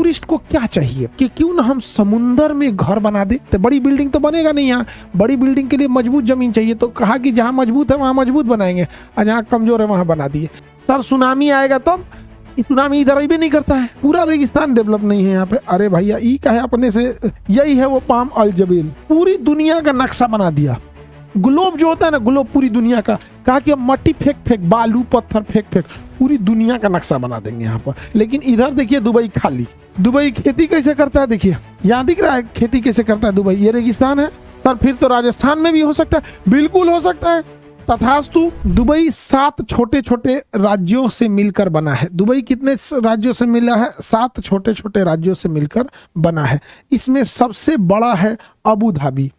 Tourist को क्या चाहिए कि क्यों ना हम समुंदर में घर बना दे। तो बड़ी बिल्डिंग तो बनेगा नहीं, यहाँ बड़ी बिल्डिंग के लिए मजबूत जमीन चाहिए। तो कहा कि जहाँ मजबूत है वहाँ मजबूत बनाएंगे और जहाँ कमजोर है वहाँ बना दिए। सर सुनामी आएगा तब, सुनामी इधर भी नहीं करता है, पूरा रेगिस्तान डेवलप नहीं है यहाँ पे। अरे भैया ई का है अपने से, यही है वो पाम अल जबील, पूरी दुनिया का नक्शा बना दिया। ग्लोब जो होता है ना, ग्लोब पूरी दुनिया का, कहा कि अब मट्टी फेंक फेंक, बालू पत्थर फेंक फेंक, पूरी दुनिया का नक्शा बना देंगे यहाँ पर। लेकिन इधर देखिए दुबई खाली। दुबई खेती कैसे करता है, देखिए यहाँ दिख रहा है खेती कैसे करता है दुबई। ये रेगिस्तान है सर, फिर तो राजस्थान में भी हो सकता है, बिल्कुल हो सकता है। तथास्तु दुबई 7 छोटे छोटे राज्यों से मिलकर बना है। दुबई कितने राज्यों से मिला है? 7 छोटे छोटे राज्यों से मिलकर बना है। इसमें सबसे बड़ा है अबू धाबी,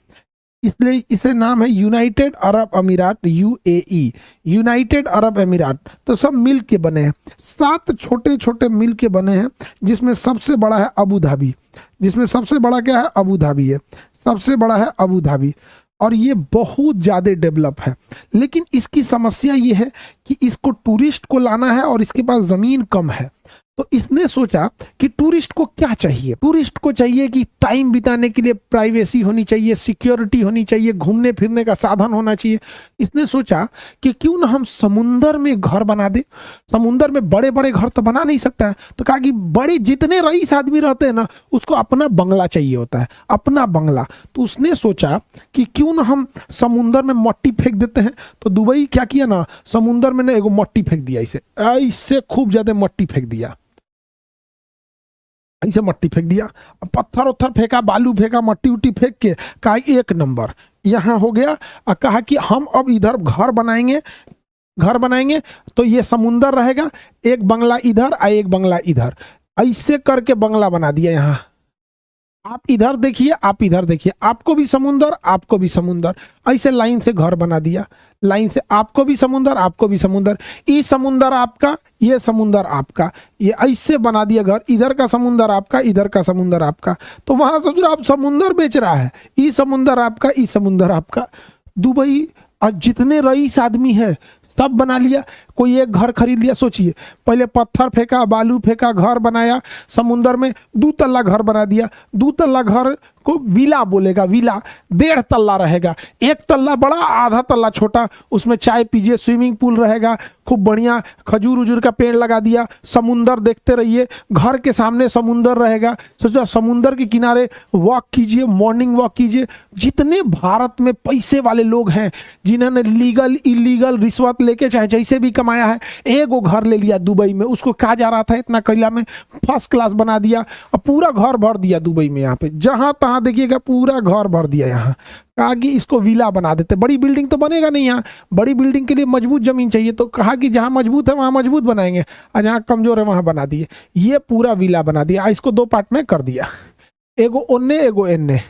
इसलिए इसे नाम है यूनाइटेड अरब अमीरात, यूएई, यूनाइटेड अरब अमीरात। तो सब मिल के बने हैं, 7 छोटे छोटे मिल के बने हैं, जिसमें सबसे बड़ा है अबू धाबी। जिसमें सबसे बड़ा क्या है? अबू धाबी है, सबसे बड़ा है अबू धाबी। और ये बहुत ज़्यादा डेवलप है। लेकिन इसकी समस्या ये है कि इसको टूरिस्ट को लाना है और इसके पास ज़मीन कम है। तो इसने सोचा कि टूरिस्ट को क्या चाहिए? टूरिस्ट को चाहिए कि टाइम बिताने के लिए प्राइवेसी होनी चाहिए, सिक्योरिटी होनी चाहिए, घूमने फिरने का साधन होना चाहिए। इसने सोचा कि क्यों ना हम समुंदर में घर बना दे। समुंदर में बड़े बड़े घर तो बना नहीं सकता है, तो कहा कि बड़े जितने रईस आदमी रहते हैं ना, उसको अपना बंगला चाहिए होता है, अपना बंगला। तो उसने सोचा कि क्यों ना हम समुंदर में मट्टी फेंक देते हैं। तो दुबई क्या किया ना, समुंदर में ना एगो मट्टी फेंक दिया, इसे ऐसे खूब ज्यादा मट्टी फेंक दिया, ऐसे मट्टी फेंक दिया, पत्थर उत्थर फेंका, बालू फेंका, मट्टी उट्टी फेंक के कहा एक नंबर यहाँ हो गया। और कहा कि हम अब इधर घर बनाएंगे, घर बनाएंगे तो ये समुंदर रहेगा, एक बंगला इधर और एक बंगला इधर, ऐसे करके बंगला बना दिया। यहाँ आप इधर देखिए, आप इधर देखिए, आपको भी समुंदर, आपको भी समुंदर, ऐसे लाइन से घर बना दिया, लाइन से आपको भी समुंदर, आपको भी समुंदर, ये समुंदर आपका, ये समुंदर आपका, ये ऐसे बना दिया घर। इधर का समुंदर आपका, इधर का समुंदर आपका। तो वहां सोच रहा आप समुंदर बेच रहा है, ये समुंदर आपका, ये समुंदर आपका। दुबई और जितने रईस आदमी है सब बना लिया, कोई एक घर खरीद लिया। सोचिए, पहले पत्थर फेंका, बालू फेंका, घर बनाया, समुंदर में 2 तल्ला घर बना दिया। 2 तल्ला घर को विला बोलेगा, विला 1.5 तल्ला रहेगा, 1 तल्ला बड़ा, आधा तल्ला छोटा, उसमें चाय पीजिए, स्विमिंग पूल रहेगा, खूब बढ़िया खजूर उजूर का पेड़ लगा दिया, समुंदर देखते रहिए, घर के सामने समुंदर रहेगा। सोचो समुंदर के किनारे वॉक कीजिए, मॉर्निंग वॉक कीजिए। जितने भारत में पैसे वाले लोग हैं, जिन्होंने लीगल इलीगल रिश्वत लेके चाहे जैसे भी कमाया है, एगो घर ले लिया दुबई में, उसको कहा जा रहा था इतना कैला में फर्स्ट क्लास बना दिया और पूरा घर भर दिया दुबई में। यहाँ पे जहां तहां देखिएगा पूरा घर भर दिया। यहाँ कहा कि इसको विला बना देते, बड़ी बिल्डिंग तो बनेगा नहीं, यहाँ बड़ी बिल्डिंग के लिए मजबूत जमीन चाहिए। तो कहा कि जहां मजबूत है वहां मजबूत बनाएंगे और जहां कमजोर है वहां बना दिए। ये पूरा विला बना दिया, इसको 2 पार्ट में कर दिया, एगो ओन्ने एगो एन्ने,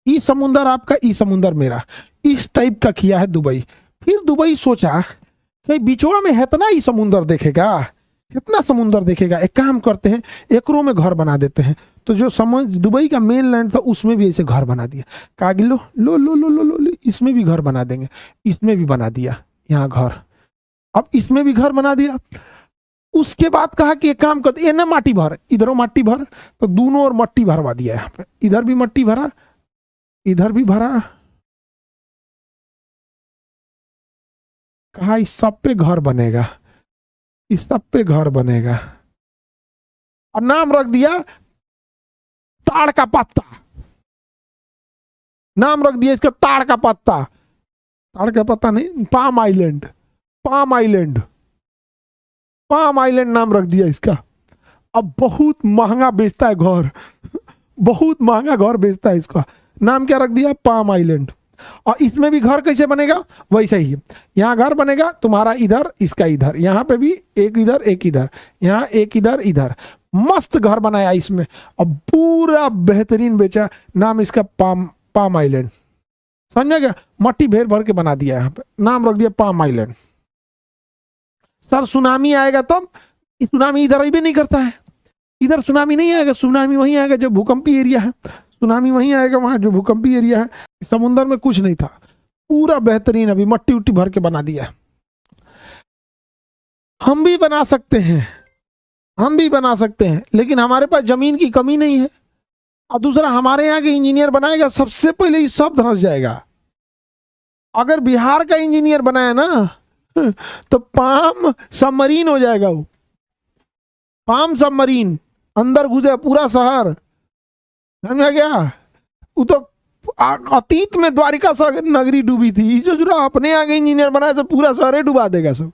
ई समुंदर आपका, ई समुंदर मेरा, इस टाइप का किया है दुबई। फिर दुबई सोचा कि बिचौड़ा में इतना ही समुंदर देखेगा, कितना समुंदर देखेगा, एक काम करते हैं एकरों में घर बना देते हैं। तो जो दुबई का मेन लैंड था उसमें भी ऐसे घर बना दिया। कहा कि लो लो लो लो लो लो, इसमें भी घर बना देंगे, इसमें भी बना दिया यहाँ घर। अब इसमें भी घर बना दिया। उसके बाद कहा कि एक काम करते, ना माटी भर, इधरों माटी भर, तो दोनों और मट्टी भरवा दिया। यहाँ पे इधर भी मट्टी भरा, इधर भी भरा। कहा इस सब पे घर बनेगा, इस सब पे घर बनेगा। और नाम रख दिया ताड़ का पत्ता, नाम रख दिया इसका ताड़ का पत्ता। ताड़ का पत्ता नहीं, palm island, palm island, palm island नाम रख दिया इसका। अब बहुत महंगा बेचता है घर, बहुत महंगा घर बेचता है इसका। नाम क्या रख दिया? Palm island. और इसमें भी घर कैसे बनेगा? वैसे ही यहाँ घर बनेगा, तुम्हारा इधर, इसका इधर, यहाँ पे भी एक इधर एक इधर, यहाँ एक इधर इधर, मस्त घर बनाया इसमें। अब पूरा बेहतरीन बेचा, नाम इसका पाम आइलैंड। समझ गया? मट्टी भेर भर के बना दिया, यहाँ पे नाम रख दिया पाम आइलैंड। सर सुनामी आएगा तब, सुनामी इधर भी नहीं करता है, इधर सुनामी नहीं आएगा, सुनामी वहीं आएगा जो भूकंपी एरिया है, सुनामी वहीं आएगा वहां जो भूकंपी एरिया है। समुंदर में कुछ नहीं था, पूरा बेहतरीन अभी मट्टी उट्टी भर के बना दिया। हम भी बना सकते हैं, हम भी बना सकते हैं, लेकिन हमारे पास जमीन की कमी नहीं है। और दूसरा, हमारे यहाँ के इंजीनियर बनाएगा सबसे पहले ये सब धंस जाएगा। अगर बिहार का इंजीनियर बनाया ना तो पाम सबमरीन हो जाएगा। वो पाम सबमरीन अंदर घुसे पूरा शहर, समझा गया। वो तो अतीत में द्वारिका नगरी डूबी थी, जो अपने आगे इंजीनियर बनाया तो पूरा शहर डुबा देगा सब,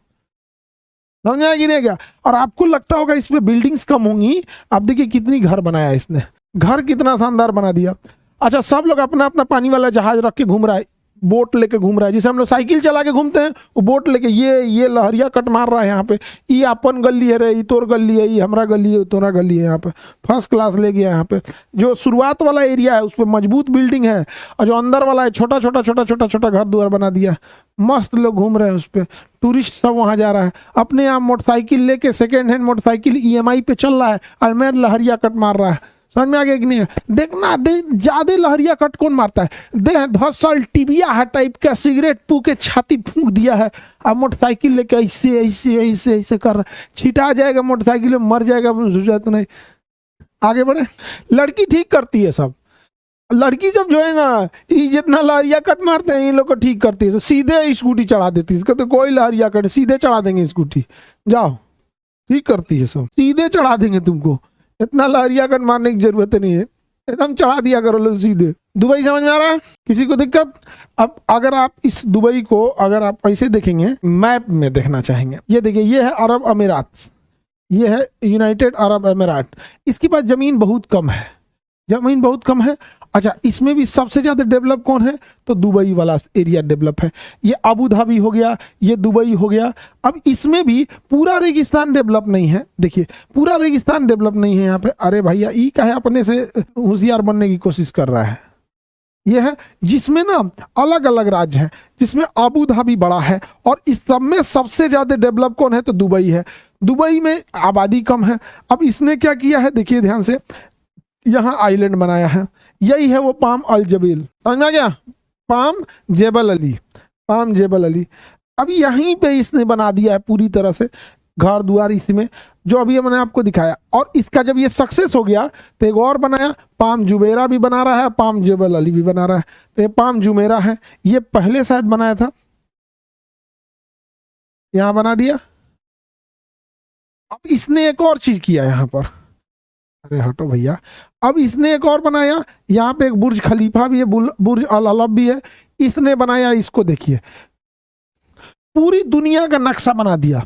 समझा कि नहीं क्या। और आपको लगता होगा इसमें बिल्डिंग्स कम होंगी, आप देखिए कितनी घर बनाया इसने, घर कितना शानदार बना दिया। अच्छा, सब लोग अपना अपना पानी वाला जहाज रख के घूम रहा है, बोट लेके घूम रहा है। जैसे हम लोग साइकिल चला के घूमते हैं, वो बोट लेके ये लहरिया कट मार रहा है यहाँ पे। ये अपन गली है रे, ये तोर गली है, ये हमारा गली है, तोरा गली है। यहाँ पे फर्स्ट क्लास ले गया। यहाँ पे जो शुरुआत वाला एरिया है उस पर मजबूत बिल्डिंग है, और जो अंदर वाला है छोटा छोटा छोटा छोटा छोटा घर द्वार बना दिया। मस्त लोग घूम रहे हैं उस पर, टूरिस्ट सब वहाँ जा रहा है। अपने यहाँ मोटरसाइकिल लेके सेकेंड हैंड मोटरसाइकिल EMI पे चल रहा है, और मैं लहरिया कट मार रहा है। समझ में आ गया कि नहीं। देखना ज्यादा लहरिया कट कौन मारता है, 10 साल टिबिया है टाइप का, सिगरेट पू के छाती फूंक दिया है, अब मोटरसाइकिल लेके ऐसे ऐसे ऐसे ऐसे कर रहा, छिटा जाएगा मोटरसाइकिल में, मर जाएगा तो नहीं। आगे बढ़े। लड़की ठीक करती है सब। लड़की जब जो है ना, ये जितना लहरिया कट मारते हैं इन लोग को ठीक करती है, तो सीधे स्कूटी चढ़ा देती है। कहते कोई लहरिया कट, सीधे चढ़ा देंगे स्कूटी, जाओ। ठीक करती है सब, सीधे चढ़ा देंगे तुमको, इतना लहरिया कट मारने की जरूरत नहीं है, एकदम चढ़ा दिया करो लो सीधे। दुबई समझ में आ रहा है किसी को दिक्कत। अब अगर आप इस दुबई को अगर आप ऐसे देखेंगे, मैप में देखना चाहेंगे, ये देखिए, ये है अरब अमीरात, ये है यूनाइटेड अरब अमीरात। इसके पास जमीन बहुत कम है, जमीन बहुत कम है। अच्छा, इसमें भी सबसे ज्यादा डेवलप कौन है, तो दुबई वाला एरिया डेवलप है। ये अबू धाबी हो गया, ये दुबई हो गया। अब इसमें भी पूरा रेगिस्तान डेवलप नहीं है, देखिए पूरा रेगिस्तान डेवलप नहीं है यहाँ पे। अरे भैया, ई का है अपने से होशियार बनने की कोशिश कर रहा है। ये है जिसमें ना अलग अलग राज्य हैं, जिसमें अबू धाबी बड़ा है, और इस सब में सबसे ज्यादा डेवलप कौन है, तो दुबई है। दुबई में आबादी कम है। अब इसने क्या किया है, देखिए ध्यान से, यहाँ आइलैंड बनाया है, यही है वो पाम अल जबील, समझ में आ गया, पाम जेबल अली, पाम जेबल अली। अब यहीं पे इसने बना दिया है पूरी तरह से घर द्वार इसमें, जो अभी मैंने आपको दिखाया। और इसका जब ये सक्सेस हो गया तो एक और बनाया, पाम जुमेरा भी बना रहा है, पाम जेबल अली भी बना रहा है। तो ये पाम जुमेरा है, ये पहले शायद बनाया था, यहाँ बना दिया। अब इसने एक और चीज किया यहाँ पर, अरे हटो भैया। अब इसने एक और बनाया, यहाँ पे एक बुर्ज खलीफा भी है, बुर्ज अल अरब भी है, इसने बनाया। इसको देखिए, पूरी दुनिया का नक्शा बना दिया।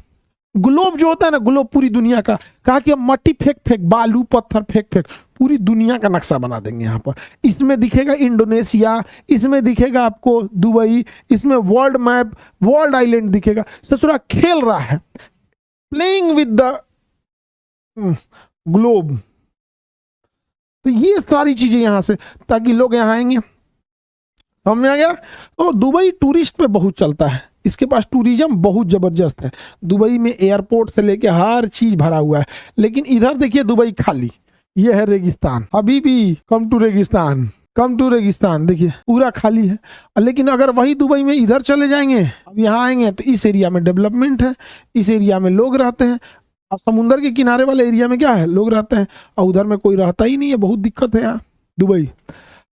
ग्लोब जो होता है ना, ग्लोब पूरी दुनिया का, कहा कि हम मट्टी फेंक फेंक, बालू पत्थर फेंक फेंक पूरी दुनिया का नक्शा बना देंगे यहाँ पर। इसमें दिखेगा इंडोनेशिया, इसमें दिखेगा आपको दुबई, इसमें वर्ल्ड मैप, वर्ल्ड आइलैंड दिखेगा। ससुरा खेल रहा है, प्लेइंग विद द ग्लोब। तो ये सारी चीजें यहां से, ताकि लोग यहाँ आएंगे, समझ में आ गया। तो दुबई टूरिस्ट पे बहुत चलता है, इसके पास टूरिज्म बहुत जबरदस्त है। दुबई में एयरपोर्ट से लेके हर चीज भरा हुआ है। लेकिन इधर देखिए दुबई खाली, ये है रेगिस्तान। अभी भी कम टू रेगिस्तान, कम टू रेगिस्तान, देखिए पूरा खाली है। लेकिन अगर वही दुबई में इधर चले जाएंगे, अब यहाँ आएंगे तो इस एरिया में डेवलपमेंट है, इस एरिया में लोग रहते हैं। अब समुंदर के किनारे वाले एरिया में क्या है, लोग रहते हैं, और उधर में कोई रहता ही नहीं है, बहुत दिक्कत है यहाँ दुबई।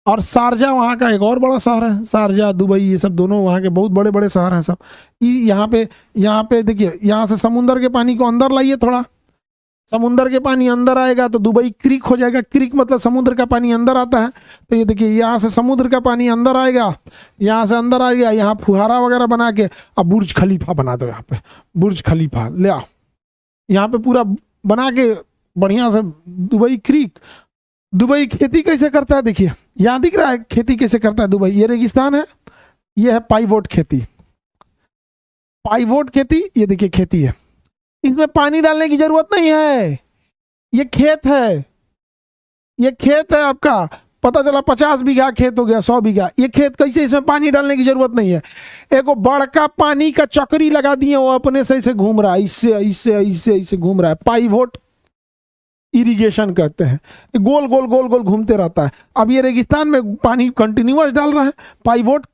और शारजा वहाँ का एक और बड़ा शहर है, शारजा दुबई ये सब दोनों वहाँ के बहुत बड़े बड़े शहर हैं सब। यहाँ पे देखिए, यहाँ से समुंदर के पानी को अंदर लाइए थोड़ा, समुंदर के पानी अंदर आएगा तो दुबई क्रीक हो जाएगा। क्रीक मतलब समुद्र का पानी अंदर आता है। तो ये देखिए, यहाँ से समुद्र का पानी अंदर आएगा, यहाँ से अंदर आ गया, यहाँ फुहारा वगैरह बना के अब बुर्ज खलीफा बना दो। यहाँ पे बुर्ज खलीफा ले आओ, यहाँ पे पूरा बना के बढ़िया से दुबई क्रीक। दुबई खेती कैसे करता है, देखिए यहाँ दिख रहा है खेती कैसे करता है दुबई। ये रेगिस्तान है, ये है पाइवोट खेती, पाइवोट खेती, ये देखिए खेती है, इसमें पानी डालने की जरूरत नहीं है। ये खेत है, ये खेत है आपका, पता चला 50 बीघा खेत हो गया, 100 बीघा। ये खेत कैसे, इसमें पानी डालने की जरूरत नहीं है। एक बड़का पानी का चक्री लगा दिए, वो अपने से ऐसे घूम रहा है, इससे ऐसे ऐसे ऐसे घूम रहा है। पाइवोट इरिगेशन कहते हैं। ये गोल गोल गोल गोल घूमते रहता है। अब ये रेगिस्तान में पानी कंटिन्यूअस डाल रहा है, पाइवोट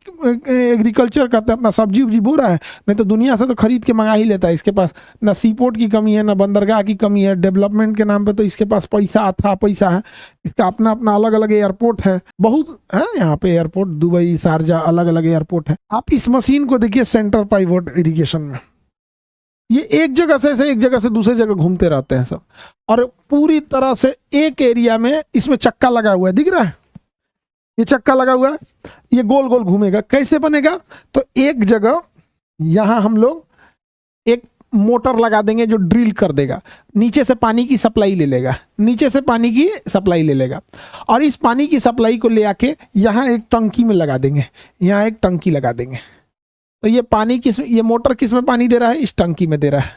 एग्रीकल्चर करते हैं, अपना सब्जी उब्जी बो रहा है। नहीं तो दुनिया से तो खरीद के मंगा ही लेता है। इसके पास ना सीपोर्ट की कमी है, ना बंदरगाह की कमी है। डेवलपमेंट के नाम पे तो इसके पास पैसा था, पैसा है। इसका अपना अपना अलग अलग एयरपोर्ट है, बहुत है यहाँ पे एयरपोर्ट, दुबई, शारजा, अलग अलग एयरपोर्ट है। आप इस मशीन को देखिए, सेंटर पाइवोट इरिगेशन में ये एक जगह से एक जगह से दूसरी जगह घूमते रहते हैं सब, और पूरी तरह से एक एरिया में इसमें चक्का लगा हुआ है, दिख रहा है? ये चक्का लगा हुआ है, ये गोल गोल घूमेगा। कैसे बनेगा? तो एक जगह यहां हम लोग एक मोटर लगा देंगे जो ड्रिल कर देगा, नीचे से पानी की सप्लाई ले लेगा, नीचे से पानी की सप्लाई ले लेगा, और इस पानी की सप्लाई को ले आके यहाँ एक टंकी में लगा देंगे, यहाँ एक टंकी लगा देंगे। तो ये पानी ये मोटर किस में पानी दे रहा है? इस टंकी में दे रहा है,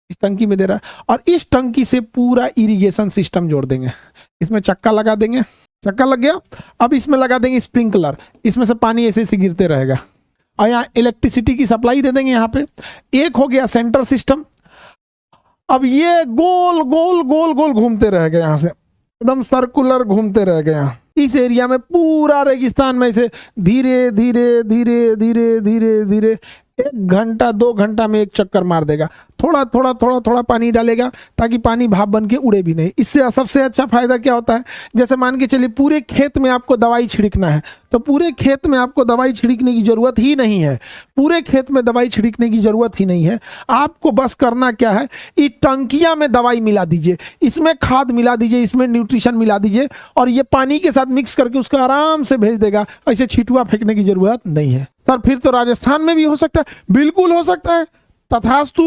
इस टंकी में दे रहा है। और इस टंकी से पूरा इरिगेशन सिस्टम जोड़ देंगे। इसमें चक्का लगा देंगे, चक्का लग गया। अब इसमें लगा देंगे स्प्रिंकलर, इसमें से पानी ऐसे ऐसे गिरते रहेगा। और यहाँ इलेक्ट्रिसिटी की सप्लाई दे देंगे। यहाँ पे एक हो गया सेंटर सिस्टम। अब ये गोल गोल गोल गोल घूमते रह गए, यहाँ से एकदम सर्कुलर घूमते रह गए। यहाँ इस एरिया में पूरा रेगिस्तान में से धीरे धीरे धीरे धीरे धीरे धीरे 1 घंटा 2 घंटा में एक चक्कर मार देगा। थोड़ा थोड़ा थोड़ा थोड़ा पानी डालेगा ताकि पानी भाप बन के उड़े भी नहीं। इससे सबसे अच्छा फायदा क्या होता है? जैसे मान के चलिए पूरे खेत में आपको दवाई छिड़कना है, तो पूरे खेत में आपको दवाई छिड़कने की जरूरत ही नहीं है। पूरे खेत में दवाई छिड़कने की जरूरत ही नहीं है। आपको बस करना क्या है, इस टंकिया में दवाई मिला दीजिए, इसमें खाद मिला दीजिए, इसमें न्यूट्रिशन मिला दीजिए, और ये पानी के साथ मिक्स करके उसको आराम से भेज देगा। ऐसे छिटुआ फेंकने की जरूरत नहीं है। सर फिर तो राजस्थान में भी हो सकता है? बिल्कुल हो सकता है, तथास्तु।